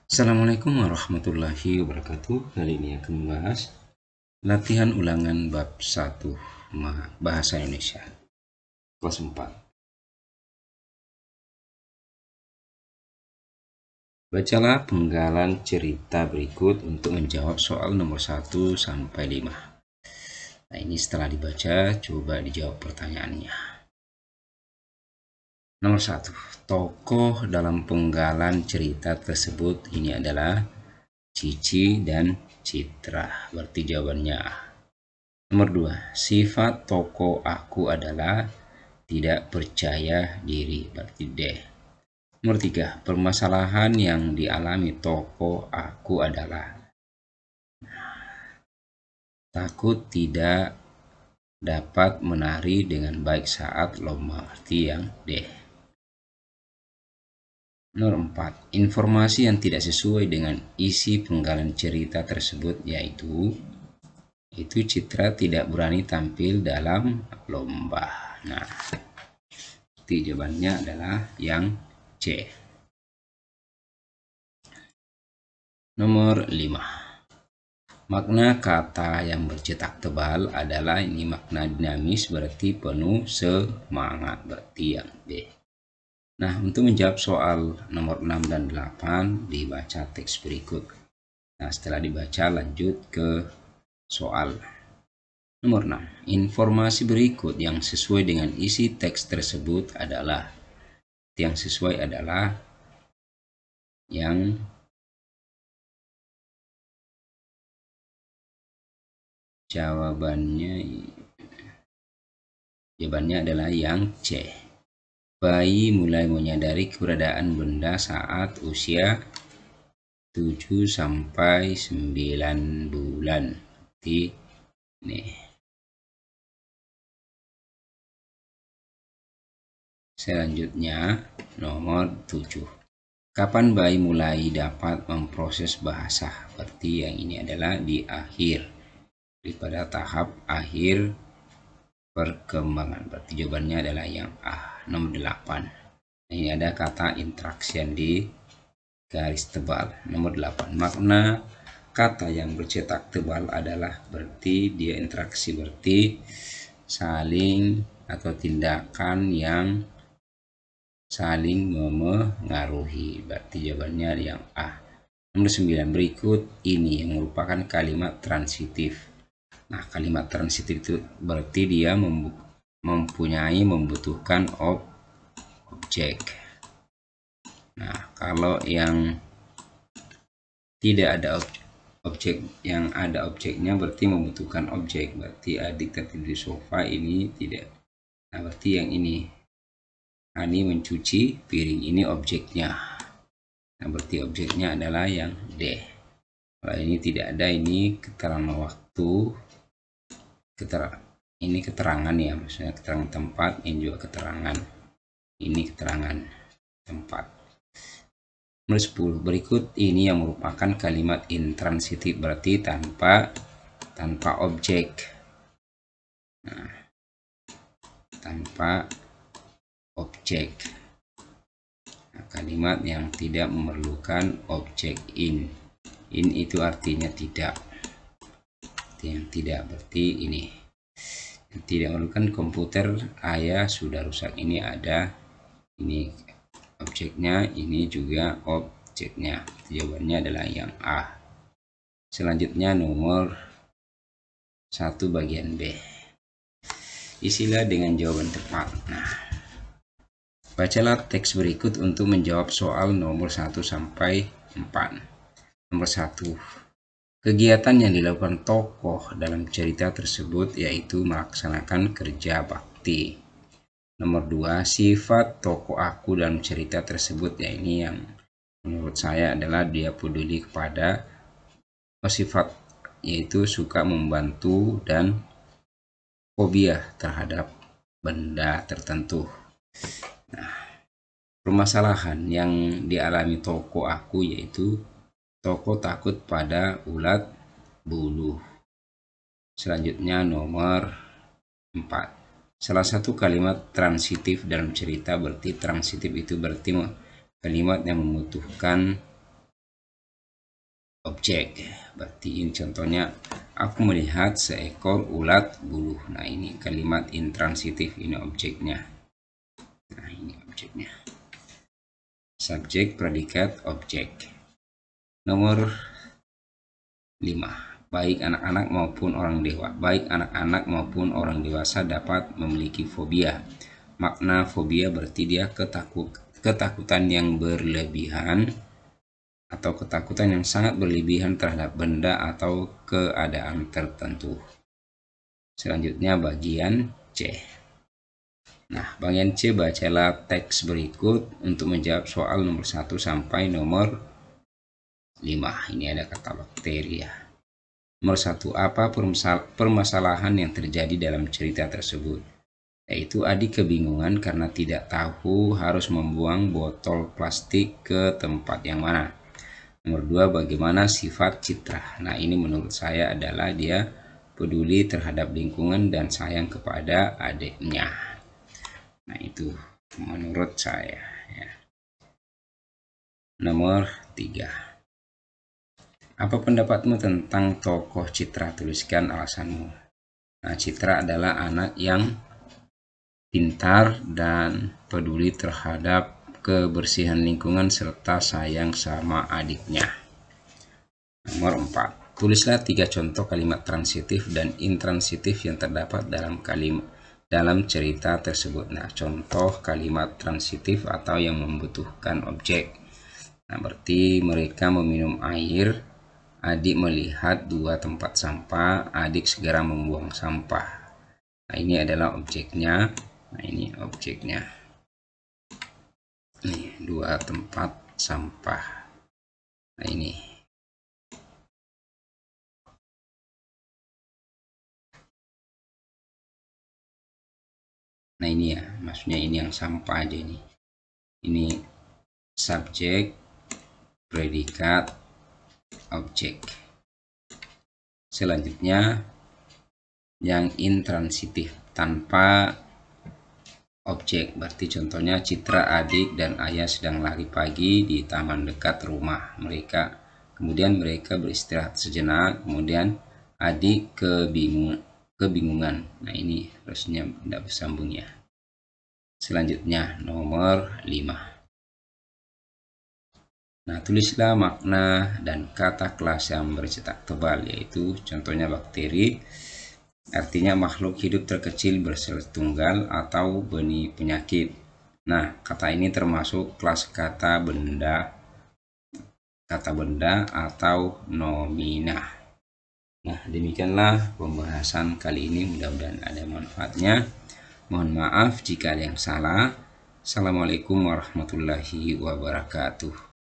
Assalamualaikum warahmatullahi wabarakatuh. Kali ini akan membahas latihan ulangan bab 1 Bahasa Indonesia kelas 4. Bacalah penggalan cerita berikut untuk menjawab soal nomor 1 sampai 5. Nah, ini setelah dibaca, coba dijawab pertanyaannya. Nomor 1. Tokoh dalam penggalan cerita tersebut ini adalah Cici dan Citra. Berarti jawabannya A. Nomor 2. Sifat tokoh aku adalah tidak percaya diri. Berarti D. Nomor 3. Permasalahan yang dialami tokoh aku adalah takut tidak dapat menari dengan baik saat lomba. Berarti yang D. Nomor 4. Informasi yang tidak sesuai dengan isi penggalan cerita tersebut yaitu Citra tidak berani tampil dalam lomba. Nah, jawabannya adalah yang C. Nomor 5. Makna kata yang bercetak tebal adalah ini makna dinamis, berarti penuh semangat. Berarti yang B. Nah, untuk menjawab soal nomor 6 dan 8 dibaca teks berikut. Nah, setelah dibaca lanjut ke soal. Nomor 6. Informasi berikut yang sesuai dengan isi teks tersebut adalah yang jawabannya adalah yang C. Bayi mulai menyadari keberadaan benda saat usia 7 sampai 9 bulan. Nih. Selanjutnya nomor 7. Kapan bayi mulai dapat memproses bahasa? Berarti yang ini adalah di akhir, pada tahap akhir perkembangan. Berarti jawabannya adalah yang A. Nomor 8. Ini ada kata interaksi yang di garis tebal. Nomor 8. Makna kata yang bercetak tebal adalah berarti dia interaksi, berarti saling atau tindakan yang saling memengaruhi. Berarti jawabannya yang A. Nomor 9. Berikut ini yang merupakan kalimat transitif. Nah, kalimat transitif itu berarti dia membutuhkan objek. Nah, kalau yang tidak ada objek, yang ada objeknya berarti membutuhkan objek. Berarti adik tertidur di sofa ini tidak. Nah, berarti yang ini Ani mencuci piring, ini objeknya. Nah, berarti objeknya adalah yang D. Kalau ini tidak ada, ini keterangan waktu, ini keterangan ya, maksudnya keterangan tempat, ini juga keterangan, ini keterangan tempat. Nomor 10. Berikut ini yang merupakan kalimat intransitif, berarti tanpa objek. Nah, tanpa objek. Nah, kalimat yang tidak memerlukan objek in itu artinya tidak. Yang tidak berarti ini. Yang tidak memerlukan komputer ayah sudah rusak, ini ada, ini objeknya, ini juga objeknya. Jawabannya adalah yang A. Selanjutnya nomor 1 bagian B. Isilah dengan jawaban tepat. Nah, bacalah teks berikut untuk menjawab soal nomor 1 sampai 4. Nomor 1. Kegiatan yang dilakukan tokoh dalam cerita tersebut yaitu melaksanakan kerja bakti. Nomor 2. Sifat tokoh aku dalam cerita tersebut, ya ini yang menurut saya adalah dia peduli kepada sifat, yaitu suka membantu dan fobia terhadap benda tertentu. Nah, permasalahan yang dialami tokoh aku yaitu tokoh takut pada ulat bulu. Selanjutnya nomor 4. Salah satu kalimat transitif dalam cerita, berarti transitif itu berarti kalimat yang membutuhkan objek. Berarti ini contohnya, aku melihat seekor ulat bulu. Nah, ini kalimat intransitif, ini objeknya. Nah, ini objeknya. Subjek, predikat, objek. Nomor 5. Baik anak-anak maupun orang dewasa dapat memiliki fobia. Makna fobia berarti dia ketakutan yang berlebihan atau ketakutan yang sangat berlebihan terhadap benda atau keadaan tertentu. Selanjutnya bagian C. Nah, bagian C, bacalah teks berikut untuk menjawab soal nomor 1 sampai nomor 5. Ini ada kata bakteri ya. Nomor 1, apa permasalahan yang terjadi dalam cerita tersebut? Yaitu adik kebingungan karena tidak tahu harus membuang botol plastik ke tempat yang mana. Nomor 2, bagaimana sifat Citra? Nah, ini menurut saya adalah dia peduli terhadap lingkungan dan sayang kepada adiknya. Nah, itu menurut saya ya. Nomor 3, apa pendapatmu tentang tokoh Citra? Tuliskan alasanmu. Nah, Citra adalah anak yang pintar dan peduli terhadap kebersihan lingkungan serta sayang sama adiknya. Nomor 4, tulislah 3 contoh kalimat transitif dan intransitif yang terdapat dalam cerita tersebut. Nah, contoh kalimat transitif atau yang membutuhkan objek. Nah, berarti mereka meminum air, adik melihat 2 tempat sampah, adik segera membuang sampah. Nah, ini adalah objeknya. Nah, ini objeknya. Nih, 2 tempat sampah. Nah, ini. Nah, ini ya, maksudnya ini yang sampah aja ini. Ini subjek, predikat, objek. Selanjutnya yang intransitif tanpa objek, berarti contohnya Citra, adik dan ayah sedang lari pagi di taman dekat rumah mereka. Kemudian mereka beristirahat sejenak, kemudian adik kebingungan. Nah, ini harusnya tidak bersambung ya. Selanjutnya nomor 5. Nah, tulislah makna dan kata kelas yang bercetak tebal, yaitu contohnya bakteri, artinya makhluk hidup terkecil bersel tunggal atau benih penyakit. Nah, kata ini termasuk kelas kata benda atau nomina. Nah, demikianlah pembahasan kali ini, mudah-mudahan ada manfaatnya. Mohon maaf jika ada yang salah. Assalamualaikum warahmatullahi wabarakatuh.